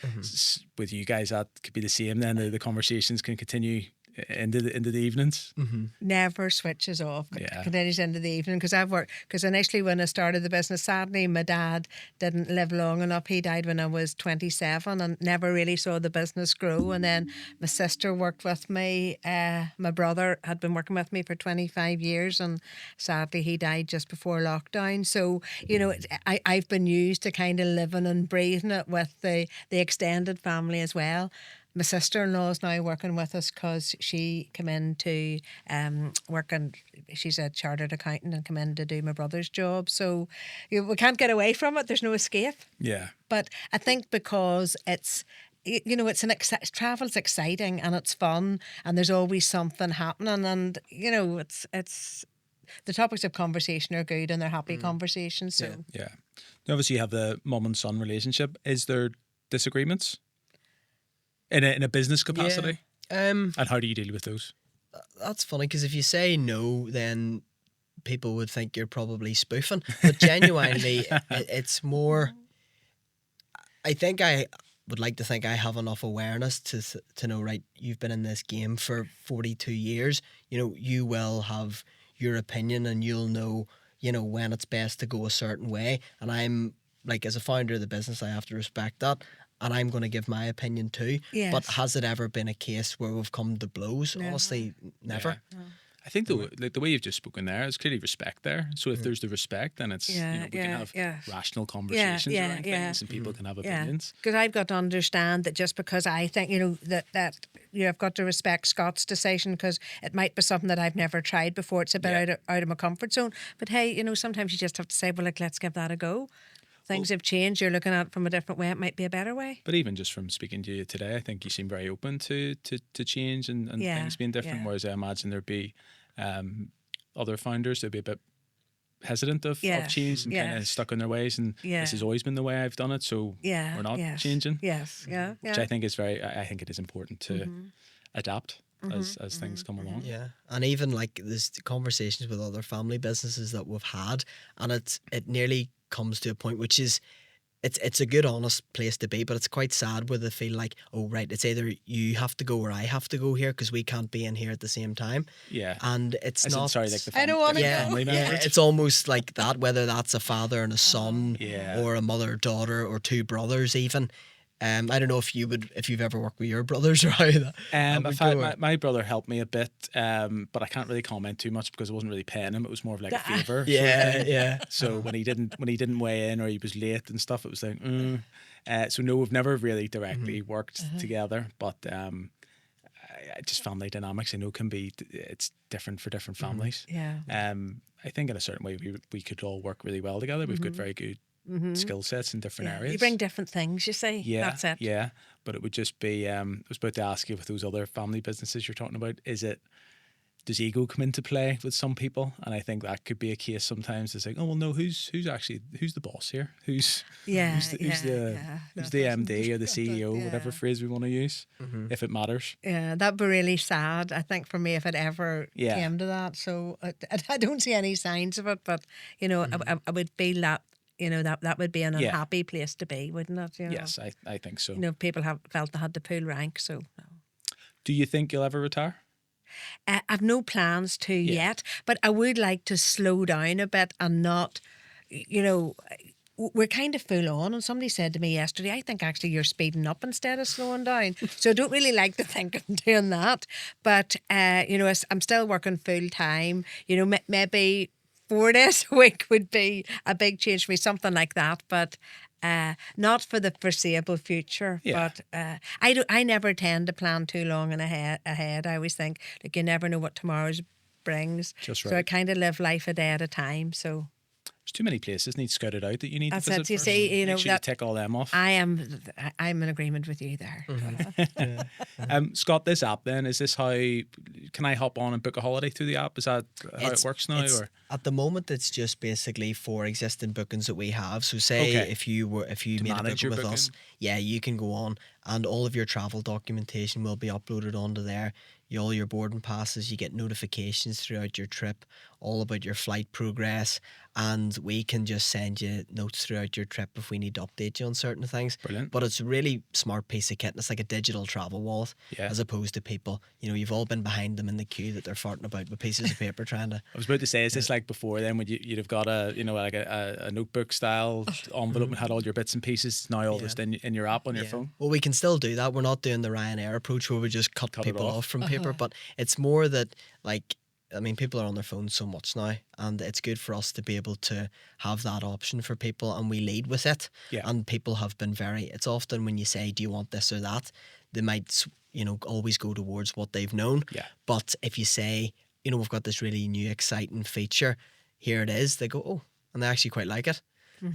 with you guys, that could be the same. Then the conversations can continue into the evenings. Never switches off. Yeah. Continues into the evening, because initially when I started the business, sadly my dad didn't live long enough. He died when I was 27 and never really saw the business grow. And then my sister worked with me. My brother had been working with me for 25 years, and sadly he died just before lockdown. So, you know, I've been used to kind of living and breathing it with the extended family as well. My sister-in-law is now working with us because she came in to work, and she's a chartered accountant, and come in to do my brother's job. So we can't get away from it. There's no escape. Yeah. But I think because it's, you know, travel's exciting and it's fun, and there's always something happening, and you know, it's the topics of conversation are good and they're happy conversations. So Yeah. Obviously, you have the mum and son relationship. Is there disagreements in a business capacity? And how do you deal with those? That's funny, because if you say no, then people would think you're probably spoofing. But genuinely, it's more. I think I would like to think I have enough awareness to know, right, you've been in this game for 42 years. You know, you will have your opinion, and you'll know, you know, when it's best to go a certain way. And I'm like, as a founder of the business, I have to respect that. And I'm going to give my opinion too. Yes. But has it ever been a case where we've come to blows? Never. Honestly, never. Yeah. I think the way you've just spoken there is clearly respect there. So if there's the respect, then it's, you know, we can have rational conversations around things, and people can have opinions. Because I've got to understand that just because I think, you know, that you know, I've got to respect Scott's decision, because it might be something that I've never tried before. It's a bit out of my comfort zone. But hey, you know, sometimes you just have to say, well, like, let's give that a go. Things have changed. You're looking at it from a different way. It might be a better way. But even just from speaking to you today, I think you seem very open to change and things being different. Whereas I imagine there'd be other founders that'd be a bit hesitant of change and kind of stuck in their ways. And this has always been the way I've done it, so we're not changing. Which I think is I think it is important to adapt as things come along. Yeah, and even like there's conversations with other family businesses that we've had, and it nearly comes to a point which is it's a good honest place to be, but it's quite sad where they feel like, oh right, it's either you have to go or I have to go here because we can't be in here at the same time. Yeah, and it's like the I don't want to family go. members. Yeah, it's almost like that, whether that's a father and a son, Yeah. or a mother, daughter, or two brothers even. I don't know if you've ever worked with your brothers or how that. In fact, my brother helped me a bit, but I can't really comment too much because I wasn't really paying him. It was more of like a favour. Yeah. So when he didn't weigh in or he was late and stuff, it was like, so no, we've never really directly worked together, but just family dynamics I know it's different for different families. Yeah. I think in a certain way we could all work really well together. We've got very good skill sets in different areas. You bring different things, you say. Yeah, That's it. Yeah, but it would just be. I was about to ask you with those other family businesses you're talking about. Does ego come into play with some people? And I think that could be a case sometimes. It's like, oh well, no, who's the boss here? Who's the MD or the CEO, whatever phrase we want to use, if it matters. Yeah, that'd be really sad, I think, for me if it ever came to that. So I don't see any signs of it, but you know, I would feel that. You know, that would be an unhappy place to be, wouldn't it? You know? Yes, I think so. You know, people felt they had to pull rank. So, no. Do you think you'll ever retire? I've no plans to yet, but I would like to slow down a bit and not, you know, we're kind of full on. And somebody said to me yesterday, I think actually you're speeding up instead of slowing down. So I don't really like to think I'm doing that. But, you know, I'm still working full time. You know, maybe 4 days a week would be a big change for me, something like that. But Not for the foreseeable future, Yeah. but I never tend to plan too long ahead. I always think, like, you never know what tomorrow's brings. Just So I right. kind of live life a day at a time. So There's too many places need scouted out that you need that's to it. visit You first. see, Make sure you tick all them off. I'm in agreement with you there. Scott, this app then, is this how, can I hop on and book a holiday through the app? Is that how it works now? Or At the moment, it's just basically for existing bookings that we have. So say Okay. if you made a manage booking your with us, booking? yeah, you can go on and all of your travel documentation will be uploaded onto there. All your boarding passes, you get notifications throughout your trip, all about your flight progress, and we can just send you notes throughout your trip if we need to update you on certain things. Brilliant. But it's a really smart piece of kit, and it's like a digital travel wallet, Yeah. as opposed to people. You've all been behind them in the queue that they're farting about with pieces of paper trying to. I was about to say, is this like before then when you'd have got a notebook style envelope and had all your bits and pieces? Now all just in your app on your phone? Well, we can still do that. We're not doing the Ryanair approach where we just cut Cut it people off. off from paper, but it's more that, like, I mean, people are on their phones so much now, and it's good for us to be able to have that option for people, and we lead with it. Yeah. And people have been it's often when you say, do you want this or that, they might, always go towards what they've known. Yeah. But if you say, we've got this really new, exciting feature, here it is, they go, oh, and they actually quite like it.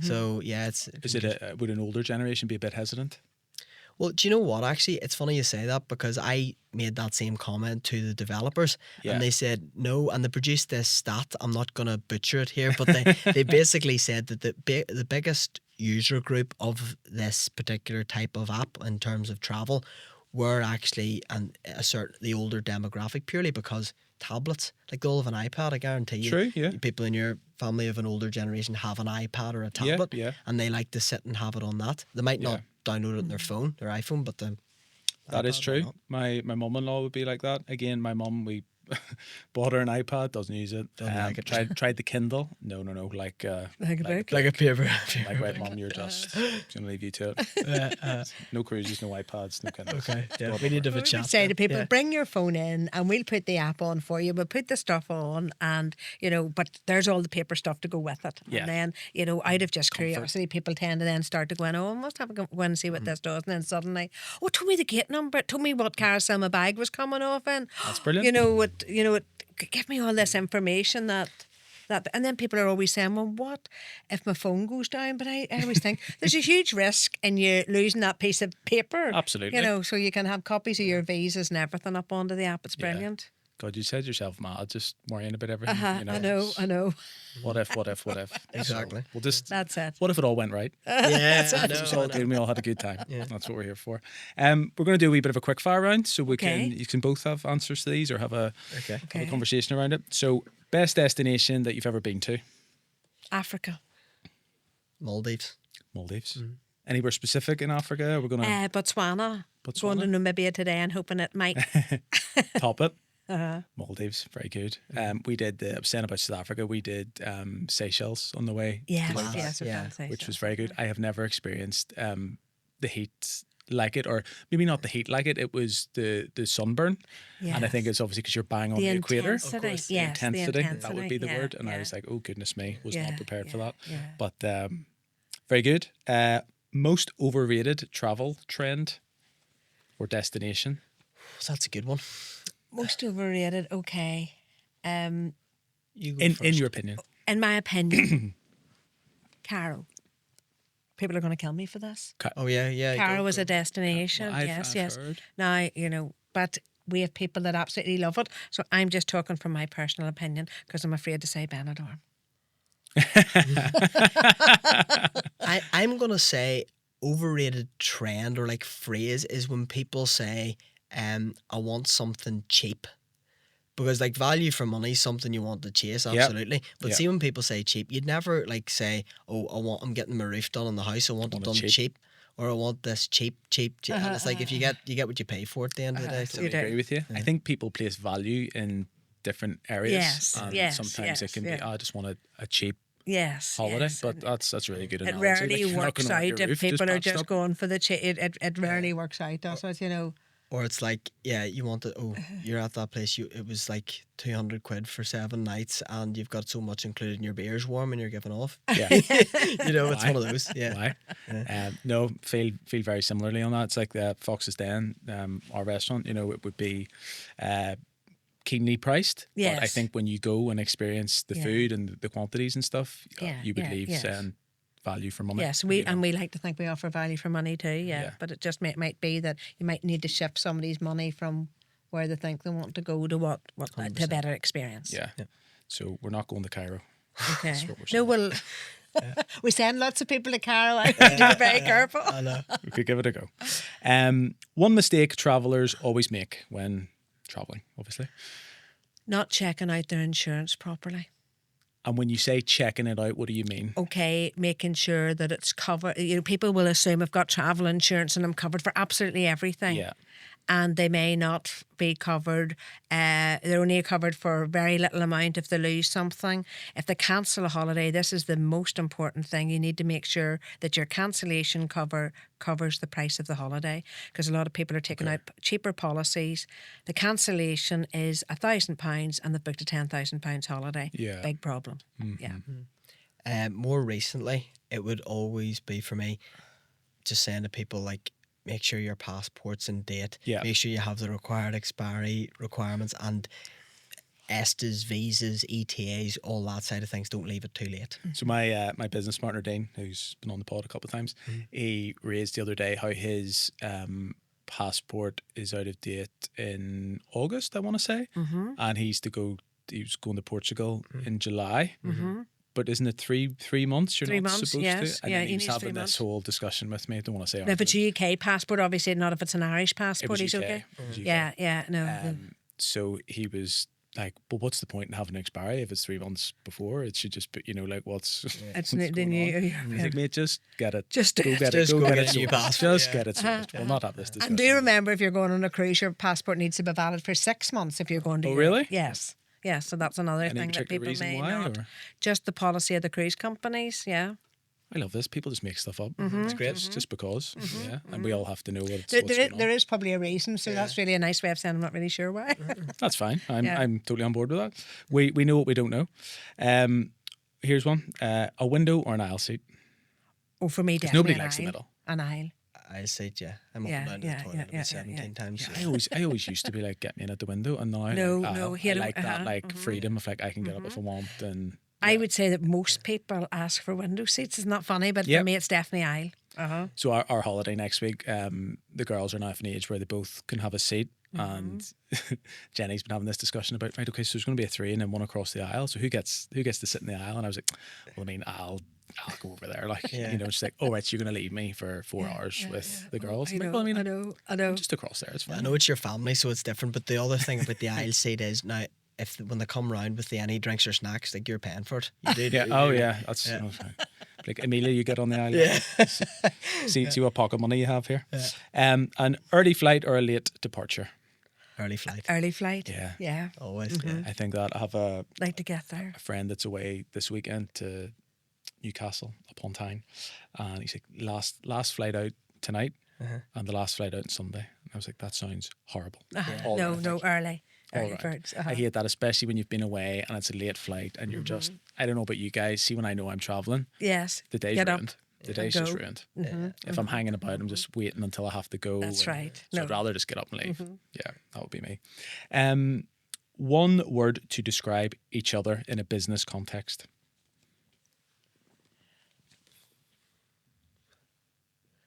So, yeah, Would an older generation be a bit hesitant? Well, do you know what? Actually, it's funny you say that because I made that same comment to the developers Yeah. and they said no, and they produced this stat. I'm not going to butcher it here, but they basically said that the biggest user group of this particular type of app in terms of travel were actually the older demographic, purely because tablets, like they all have an iPad, I guarantee you. True, yeah. People in your family of an older generation have an iPad or a tablet, yeah. and they like to sit and have it on that. They might not download it on their phone, their iPhone, but That is iPad or true. not. My mum-in-law would be like that. Again, my mum, we bought her an iPad, doesn't use it. Doesn't like it. Tried the Kindle. No. Like Like a book. Like a paper. like right, mum, you're just gonna leave you to it. No cruises, no iPads, no Kindles. Okay, yeah, we need to have a We would chat. say to people, Yeah. bring your phone in and we'll put the app on for you. We'll put the stuff on and, but there's all the paper stuff to go with it. Yeah. And then, out of just curiosity, people tend to then start to go in, I must have a go and see what this does. And then suddenly, told me the gate number, told me what carousel my bag was coming off in. That's brilliant. Give me all this information that, and then people are always saying, well, what if my phone goes down? But I always think there's a huge risk in you losing that piece of paper. Absolutely. So you can have copies of your visas and everything up onto the app. It's Yeah. brilliant. God, you said yourself mad, just worrying about everything. I know. What if? Exactly. We'll just. That's it. What if it all went right? Yeah, I It was all know. good and we all had a good time. That's what we're here for. We're going to do a wee bit of a quick fire round, so Okay. you can both have answers to these or have a Okay. have a conversation around it. So, best destination that you've ever been to? Africa. Maldives. Maldives. Anywhere specific in Africa? We're going to Botswana. Going to Namibia today and hoping it might. top it. Maldives, very good. We did. I was saying about South Africa. We did Seychelles on the way, Yes, Wow. yes, Yeah. which was very good. I have never experienced the heat like it, or maybe not the heat like it. It was the sunburn, and I think it's obviously because you're bang on the equator. Intensity. course, The Yes, intensity, that would be the word. And I was like, oh goodness me, was not prepared for that. Yeah. But very good. Most overrated travel trend or destination? That's a good one. Most overrated. Okay. You go In first. your opinion? In my opinion, Caro. People are going to kill me for this. Oh yeah. Caro go was for a it. destination. Well, I've yes. heard. Now, but we have people that absolutely love it. So I'm just talking from my personal opinion because I'm afraid to say Benidorm. I'm gonna say overrated trend or like phrase is when people say, I want something cheap. Because like value for money is something you want to chase, absolutely. But Yep. see when people say cheap, you'd never like say, oh, I'm getting my roof done on the house, I want it Want it done cheap. cheap. Or I want this cheap. And it's like if you get what you pay for at the end of the day. So You I do. agree with you. I think people place value in different areas. Yes, And yes, sometimes it yes, can yeah. be, I just want a cheap Yes. holiday. yes. But that's really good It analogy. rarely Like, you're not works gonna want out your if roof people are patched just up. going for the cheap. It rarely works out. That's what. Or it's like, yeah, you want it. Oh, you're at that place. It was like 200 quid for 7 nights, and you've got so much included, and your beer's warm, and you're giving off. Yeah. It's one of those. Yeah. Why? No, feel very similarly on that. It's like the Fox's Den, our restaurant. It would be keenly priced. Yes. But I think when you go and experience the food and the quantities and stuff, you would leave saying value for money. Yes, we like to think we offer value for money too. Yeah. But it just might be that you might need to shift somebody's money from where they think they want to go to what to a better experience. Yeah. So we're not going to Cairo. Okay. That's what we're No, saying. well, we send lots of people to Cairo. I have to be very careful. I know. We could give it a go. One mistake travellers always make when travelling, obviously. Not checking out their insurance properly. And when you say checking it out, what do you mean? Okay, making sure that it's covered. People will assume I've got travel insurance and I'm covered for absolutely everything. Yeah. And they may not be covered. They're only covered for a very little amount if they lose something. If they cancel a holiday, this is the most important thing. You need to make sure that your cancellation cover covers the price of the holiday, because a lot of people are taking out cheaper policies. The cancellation is £1,000 and they've booked a £10,000 holiday. Yeah. Big problem. Mm-hmm. Yeah. More recently, it would always be for me just saying to people, like, make sure your passport's in date. Yeah. Make sure you have the required expiry requirements, and ESTAs, visas, ETAs, all that side of things. Don't leave it too late. So my business partner, Dean, who's been on the pod a couple of times, he raised the other day how his passport is out of date in August, I want to say. And he was going to Portugal in July. But isn't it three months? You're 3 not months, supposed yes. to. And Yeah, then he he was needs 3 having months. this whole discussion with me. I don't want to say Now, if it's a UK passport, obviously, not if it's an Irish passport, he's UK. okay. It was UK. Yeah, no. So he was like, "Well, what's the point in having an expiry if it's 3 months before? It should just be, like, what's It's what's the going new. on?" He's like, "Mate, just get it. Just do go it. get Just it. go Go get get a it. new sorted. passport, Just get it sorted. We'll not have this discussion." And do remember, if you're going on a cruise, your passport needs to be valid for 6 months if you're going to Oh, Europe. really? Yes. Yeah, so that's another Any thing that particular people reason may why, not. or? Just the policy of the cruise companies, yeah. I love this. People just make stuff up. Mm-hmm. It's great. Just because. Yeah. And we all have to know what's There going on. is probably a reason, so that's really a nice way of saying I'm not really sure why. That's fine. Yeah. I'm totally on board with that. We know what we don't know. Here's one. A window or an aisle seat? Oh, for me, Because definitely nobody an likes the aisle. middle. An aisle. I say, yeah, I'm up Yeah, and down to yeah, the toilet yeah, about yeah, 17 yeah. times. I always used to be like, get me in at the window, and now No, I like that freedom of like I can get up if I want. And I would say that most people ask for window seats. It's not funny, but Yep. for me, it's definitely aisle. Uh-huh. so our holiday next week, the girls are now at an age where they both can have a seat. And Jenny's been having this discussion about, right, okay, so there's going to be a 3 and then 1 across the aisle. So who gets to sit in the aisle? And I was like, well, I mean, I'll go over there. Like, she's like, oh, right, so you're going to leave me for 4 hours with the girls. I I'm like, know, well, I mean, I know. just across there, it's fine. I know it's your family, so it's different. But the other thing about the aisle seat is now, when they come round with any drinks or snacks, like, you're paying for it. You do. Yeah. Oh, yeah. That's like, Amelia, you get on the aisle. Yeah. See what pocket money you have here. An early flight or a late departure? Early flight. Early flight. Yeah. Yeah. Always. Mm-hmm. Yeah. I think that I have a Like to get there. friend that's away this weekend to Newcastle upon Tyne, and he's like, last flight out tonight, and the last flight out on Sunday. And I was like, that sounds horrible. All No, round. no, early. All Early round. birds. I hate that, especially when you've been away and it's a late flight and you're just, I don't know about you guys, see when I know I'm travelling, Yes. the day's Get up. ruined. The day's just Go. ruined. If I'm hanging about, I'm just waiting until I have to go. That's right. So No. I'd rather just get up and leave. Yeah, that would be me. One word to describe each other in a business context.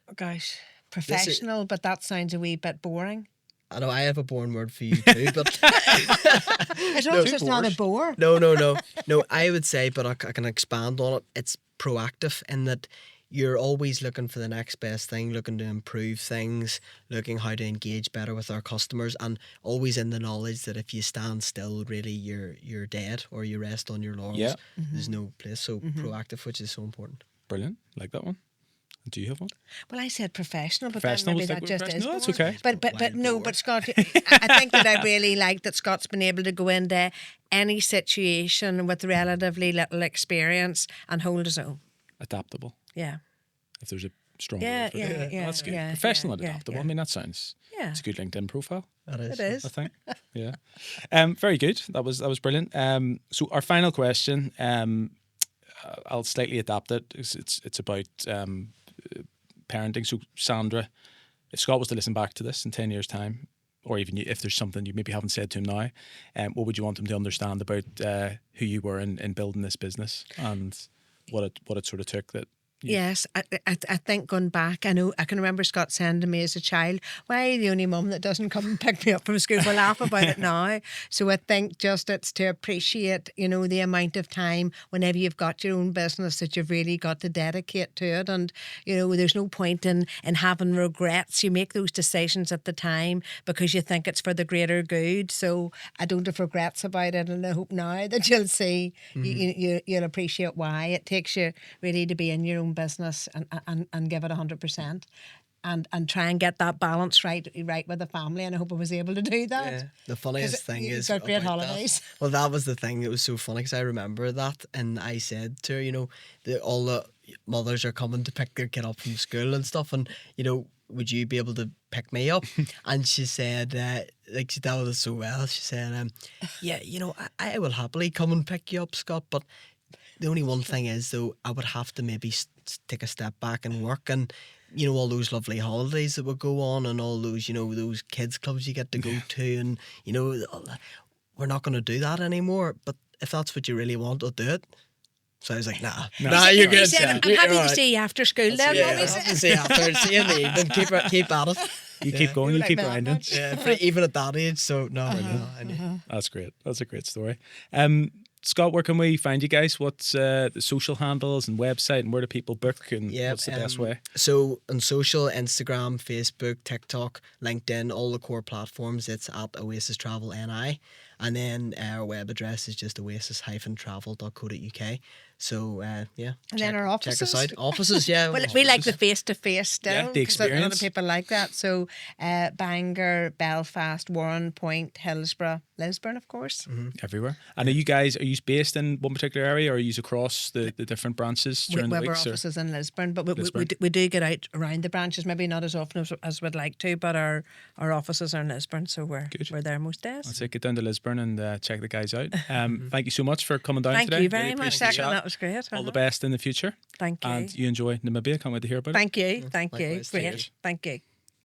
Oh, gosh. Professional, but that sounds a wee bit boring. I know I have a boring word for you too, but As long as it's not a bore. no. I would say, but I can expand on it. It's proactive in that you're always looking for the next best thing, looking to improve things, looking how to engage better with our customers, and always in the knowledge that if you stand still, really you're dead, or you rest on your laurels. Yeah. There's no place. So proactive, which is so important. Brilliant. Like that one. Do you have one? Well, I said professional, but Professional, then maybe we'll that stick with just is. professional. No, that's boring. okay. But no, but Scott, I think that I really like that Scott's been able to go into any situation with relatively little experience and hold his own. Adaptable. Yeah. If there's strong. Yeah, word for it. yeah, yeah, That's good. yeah, Professional and yeah, adaptable. yeah. I mean, that sounds. Yeah. It's a good LinkedIn profile. That is. It is. I think. Yeah. Very good. That was brilliant. So our final question. I'll slightly adapt it. It's about parenting. So Sandra, if Scott was to listen back to this in 10 years' time, or even if there's something you maybe haven't said to him now, what would you want him to understand about who you were in building this business and what it sort of took that? Yes, I think going back, I know I can remember Scott saying to me as a child, "Why are you the only mum that doesn't come and pick me up from school?" We laugh about it now. So I think just it's to appreciate, the amount of time whenever you've got your own business that you've really got to dedicate to it. And, there's no point in having regrets. You make those decisions at the time because you think it's for the greater good. So I don't have regrets about it, and I hope now that you'll see, you'll appreciate why it takes you really to be in your own business and give it 100% and try and get that balance right with the family, and I hope I was able to do that. Yeah. The funniest thing is got great about holidays. That, well, that was the thing that was so funny because I remember that, and I said to her, all the mothers are coming to pick their kid up from school and stuff, and would you be able to pick me up? And she said, she dealt with it so well. She said, yeah, I will happily come and pick you up, Scott, but the only one thing is, though, I would have to maybe take a step back and work, and all those lovely holidays that would go on, and all those those kids clubs you get to go to, and we're not going to do that anymore. But if that's what you really want, I'll do it. So I was like, nah, you're good. He said, I'm happy to see you after school then. Yeah, I'll have to see you after. See you in the evening. Keep at it. You keep going. You keep grinding. Yeah, even at that age. So no, I knew. That's great. That's a great story. Scott, where can we find you guys? What's the social handles and website, and where do people book, and what's the best way? So on social, Instagram, Facebook, TikTok, LinkedIn, all the core platforms, it's at Oasis Travel NI. And then our web address is just oasis-travel.co.uk. So, And then our offices. Check us out. Offices, yeah. Well, we like the face-to-face still. Yeah, the experience. A lot of people like that. So, Bangor, Belfast, Warren Point, Hillsborough, Lisburn, of course. Mm-hmm. Everywhere. And are you based in one particular area, or are you across the different branches during the week? We have our offices in Lisburn, but we do get out around the branches, maybe not as often as we'd like to, but our offices are in Lisburn, so we're there most days. I'll say get down to Lisburn and check the guys out. Thank you so much for coming down today. Thank you very much, Declan. That was great. All the best in the future. Thank you. And you enjoy Namibia. Can't wait to hear about it. Thank you. Thank you. Likewise. Great. Cheers. Thank you.